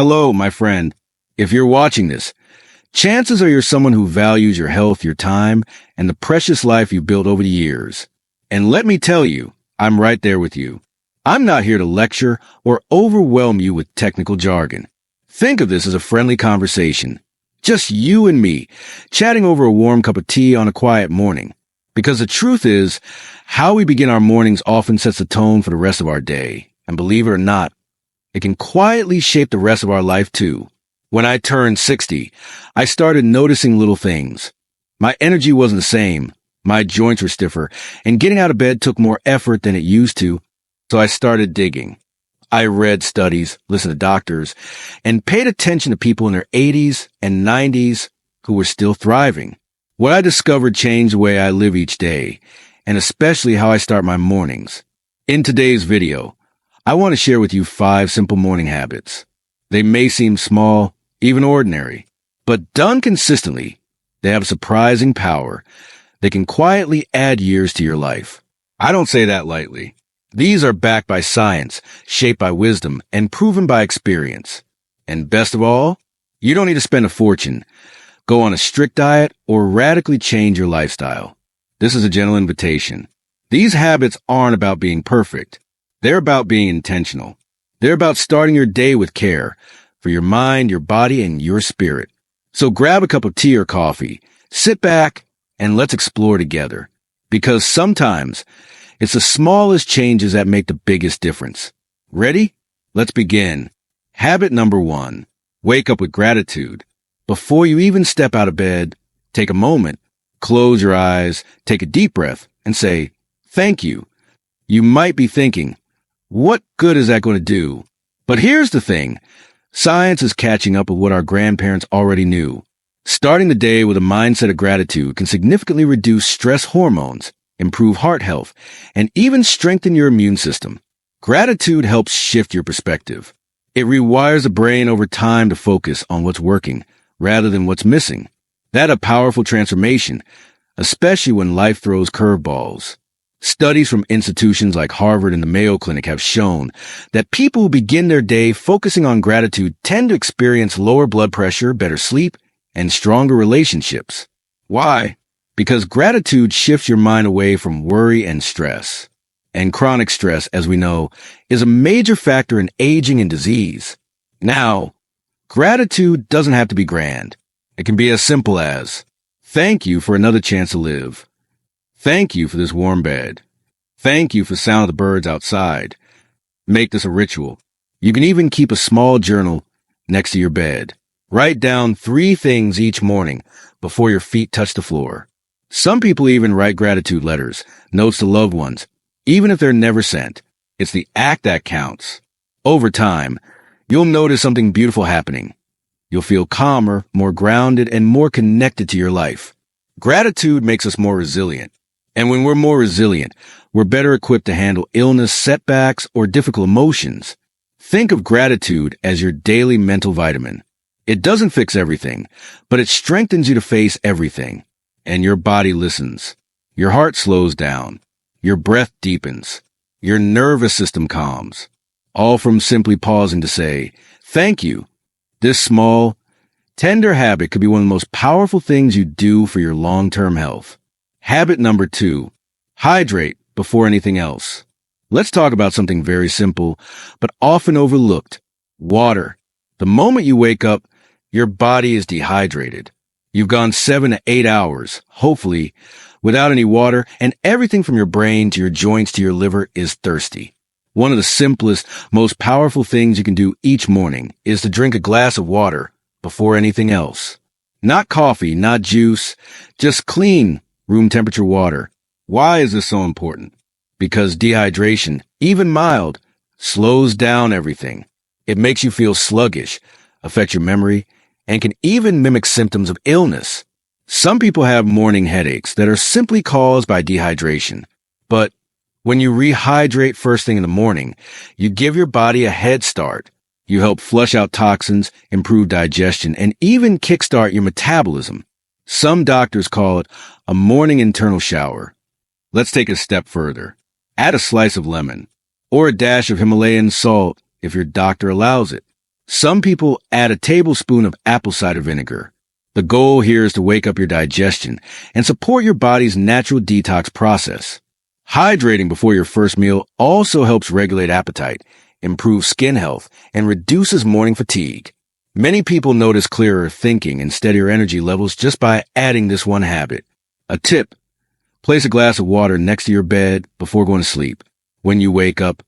Hello, my friend. If you're watching this, chances are you're someone who values your health, your time, and the precious life you built over the years. And let me tell you, I'm right there with you. I'm not here to lecture or overwhelm you with technical jargon. Think of this as a friendly conversation. Just you and me, chatting over a warm cup of tea on a quiet morning. Because the truth is, how we begin our mornings often sets the tone for the rest of our day. And believe it or not, it can quietly shape the rest of our life too. When I turned 60, I started noticing little things. My energy wasn't the same, my joints were stiffer, and getting out of bed took more effort than it used to, so I started digging. I read studies, listened to doctors, and paid attention to people in their 80s and 90s who were still thriving. What I discovered changed the way I live each day, and especially how I start my mornings. In today's video, I want to share with you 5 simple morning habits. They may seem small, even ordinary, but done consistently, they have surprising power. They can quietly add years to your life. I don't say that lightly. These are backed by science, shaped by wisdom, and proven by experience. And best of all, you don't need to spend a fortune, go on a strict diet, or radically change your lifestyle. This is a gentle invitation. These habits aren't about being perfect. They're about being intentional. They're about starting your day with care for your mind, your body, and your spirit. So grab a cup of tea or coffee, sit back, and let's explore together. Because sometimes it's the smallest changes that make the biggest difference. Ready? Let's begin. Habit number 1. Wake up with gratitude. Before you even step out of bed, take a moment, close your eyes, take a deep breath, and say, "Thank you." You might be thinking, what good is that going to do? But here's the thing. Science is catching up with what our grandparents already knew. Starting the day with a mindset of gratitude can significantly reduce stress hormones, improve heart health, and even strengthen your immune system. Gratitude helps shift your perspective. It rewires the brain over time to focus on what's working rather than what's missing. That's a powerful transformation, especially when life throws curveballs. Studies from institutions like Harvard and the Mayo Clinic have shown that people who begin their day focusing on gratitude tend to experience lower blood pressure, better sleep, and stronger relationships. Why? Because gratitude shifts your mind away from worry and stress. And chronic stress, as we know, is a major factor in aging and disease. Now, gratitude doesn't have to be grand. It can be as simple as, "Thank you for another chance to live. Thank you for this warm bed. Thank you for the sound of the birds outside." Make this a ritual. You can even keep a small journal next to your bed. Write down 3 things each morning before your feet touch the floor. Some people even write gratitude letters, notes to loved ones, even if they're never sent. It's the act that counts. Over time, you'll notice something beautiful happening. You'll feel calmer, more grounded, and more connected to your life. Gratitude makes us more resilient. And when we're more resilient, we're better equipped to handle illness, setbacks, or difficult emotions. Think of gratitude as your daily mental vitamin. It doesn't fix everything, but it strengthens you to face everything. And your body listens. Your heart slows down. Your breath deepens. Your nervous system calms. All from simply pausing to say, "Thank you." This small, tender habit could be one of the most powerful things you do for your long-term health. Habit number 2, hydrate before anything else. Let's talk about something very simple, but often overlooked. Water. The moment you wake up, your body is dehydrated. You've gone 7 to 8 hours, hopefully, without any water, and everything from your brain to your joints to your liver is thirsty. One of the simplest, most powerful things you can do each morning is to drink a glass of water before anything else. Not coffee, not juice, just clean, room temperature water. Why is this so important? Because dehydration, even mild, slows down everything. It makes you feel sluggish, affects your memory, and can even mimic symptoms of illness. Some people have morning headaches that are simply caused by dehydration. But when you rehydrate first thing in the morning, you give your body a head start. You help flush out toxins, improve digestion, and even kickstart your metabolism. Some doctors call it a morning internal shower. Let's take a step further. Add a slice of lemon, or a dash of Himalayan salt if your doctor allows it. Some people add a tablespoon of apple cider vinegar. The goal here is to wake up your digestion and support your body's natural detox process. Hydrating before your first meal also helps regulate appetite, improves skin health, and reduces morning fatigue. Many people notice clearer thinking and steadier energy levels just by adding this one habit. A tip: place a glass of water next to your bed before going to sleep. When you wake up,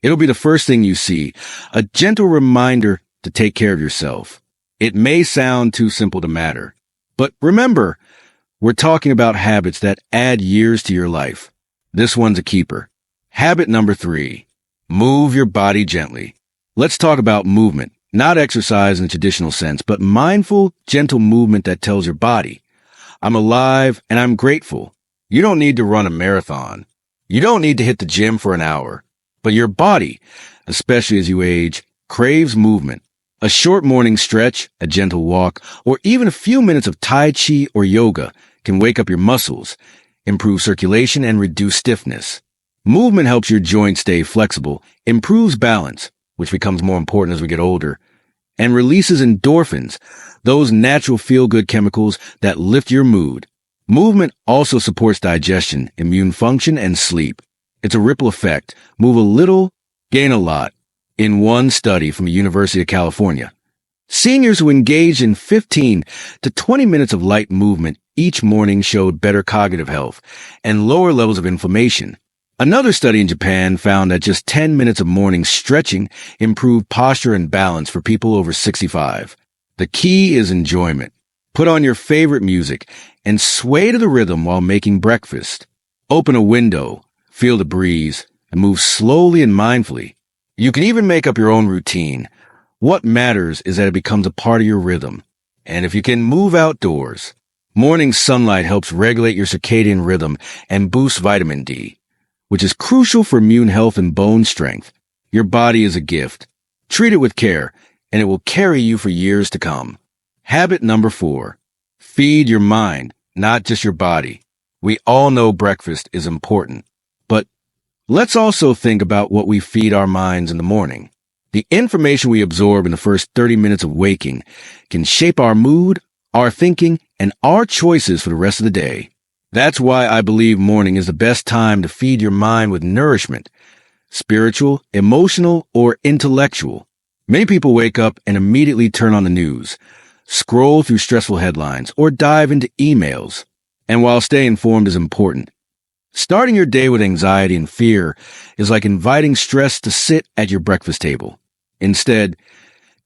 it'll be the first thing you see, a gentle reminder to take care of yourself. It may sound too simple to matter, but remember, we're talking about habits that add years to your life. This one's a keeper. Habit number 3, move your body gently. Let's talk about movement, not exercise in the traditional sense, but mindful, gentle movement that tells your body, I'm alive and I'm grateful. You don't need to run a marathon. You don't need to hit the gym for an hour, but your body, especially as you age, craves movement. A short morning stretch, a gentle walk, or even a few minutes of Tai Chi or yoga can wake up your muscles, improve circulation, and reduce stiffness. Movement helps your joints stay flexible, improves balance, which becomes more important as we get older, and releases endorphins, those natural feel-good chemicals that lift your mood. Movement also supports digestion, immune function, and sleep. It's a ripple effect. Move a little, gain a lot. In one study from the University of California, seniors who engaged in 15 to 20 minutes of light movement each morning showed better cognitive health and lower levels of inflammation. Another study in Japan found that just 10 minutes of morning stretching improved posture and balance for people over 65. The key is enjoyment. Put on your favorite music and sway to the rhythm while making breakfast. Open a window, feel the breeze, and move slowly and mindfully. You can even make up your own routine. What matters is that it becomes a part of your rhythm. And if you can move outdoors, morning sunlight helps regulate your circadian rhythm and boosts vitamin D, which is crucial for immune health and bone strength. Your body is a gift. Treat it with care, and it will carry you for years to come. Habit number 4, feed your mind, not just your body. We all know breakfast is important, but let's also think about what we feed our minds in the morning. The information we absorb in the first 30 minutes of waking can shape our mood, our thinking, and our choices for the rest of the day. That's why I believe morning is the best time to feed your mind with nourishment, spiritual, emotional, or intellectual. Many people wake up and immediately turn on the news, scroll through stressful headlines, or dive into emails. And while staying informed is important, starting your day with anxiety and fear is like inviting stress to sit at your breakfast table. Instead,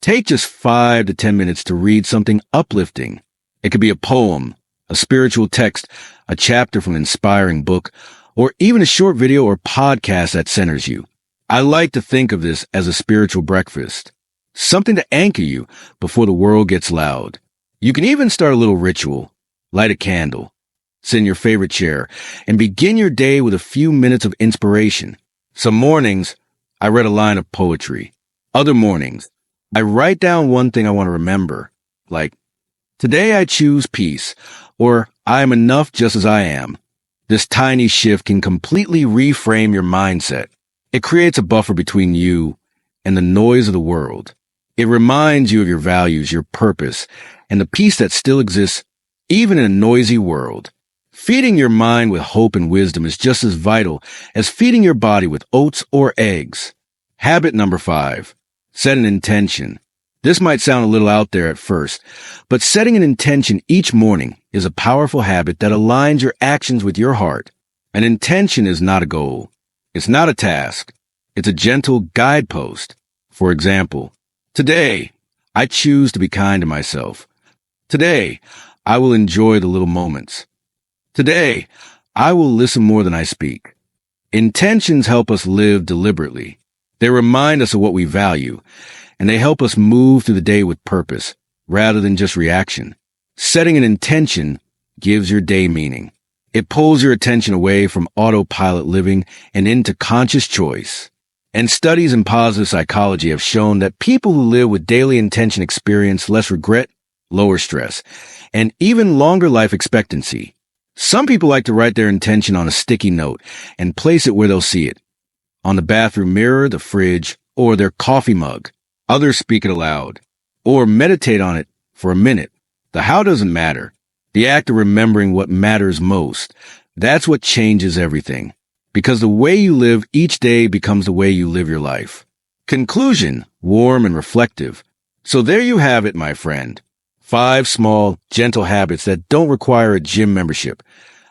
take just 5 to 10 minutes to read something uplifting. It could be a poem, a spiritual text, a chapter from an inspiring book, or even a short video or podcast that centers you. I like to think of this as a spiritual breakfast, something to anchor you before the world gets loud. You can even start a little ritual, light a candle, sit in your favorite chair, and begin your day with a few minutes of inspiration. Some mornings, I read a line of poetry. Other mornings, I write down one thing I want to remember, like, today I choose peace, or I am enough just as I am. This tiny shift can completely reframe your mindset. It creates a buffer between you and the noise of the world. It reminds you of your values, your purpose, and the peace that still exists even in a noisy world. Feeding your mind with hope and wisdom is just as vital as feeding your body with oats or eggs. Habit number 5, set an intention. This might sound a little out there at first, but setting an intention each morning is a powerful habit that aligns your actions with your heart. An intention is not a goal. It's not a task. It's a gentle guidepost. For example, today, I choose to be kind to myself. Today, I will enjoy the little moments. Today, I will listen more than I speak. Intentions help us live deliberately. They remind us of what we value, and they help us move through the day with purpose, rather than just reaction. Setting an intention gives your day meaning. It pulls your attention away from autopilot living and into conscious choice. And studies in positive psychology have shown that people who live with daily intention experience less regret, lower stress, and even longer life expectancy. Some people like to write their intention on a sticky note and place it where they'll see it, on the bathroom mirror, the fridge, or their coffee mug. Others speak it aloud. Or meditate on it for a minute. The how doesn't matter. The act of remembering what matters most. That's what changes everything. Because the way you live each day becomes the way you live your life. Conclusion, warm and reflective. So there you have it, my friend. 5 small, gentle habits that don't require a gym membership,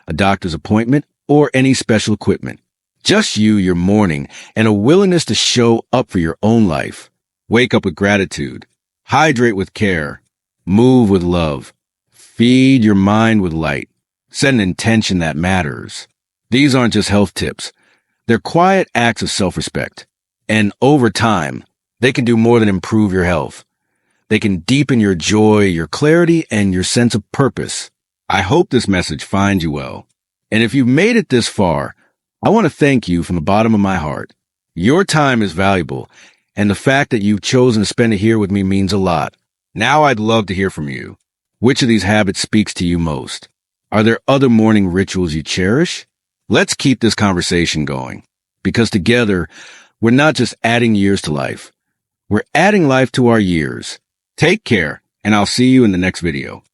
a doctor's appointment, or any special equipment. Just you, your morning, and a willingness to show up for your own life. Wake up with gratitude. Hydrate with care. Move with love. Feed your mind with light. Set an intention that matters. These aren't just health tips. They're quiet acts of self-respect. And over time, they can do more than improve your health. They can deepen your joy, your clarity, and your sense of purpose. I hope this message finds you well. And if you've made it this far, I want to thank you from the bottom of my heart. Your time is valuable, and the fact that you've chosen to spend it here with me means a lot. Now I'd love to hear from you. Which of these habits speaks to you most? Are there other morning rituals you cherish? Let's keep this conversation going, because together, we're not just adding years to life. We're adding life to our years. Take care, and I'll see you in the next video.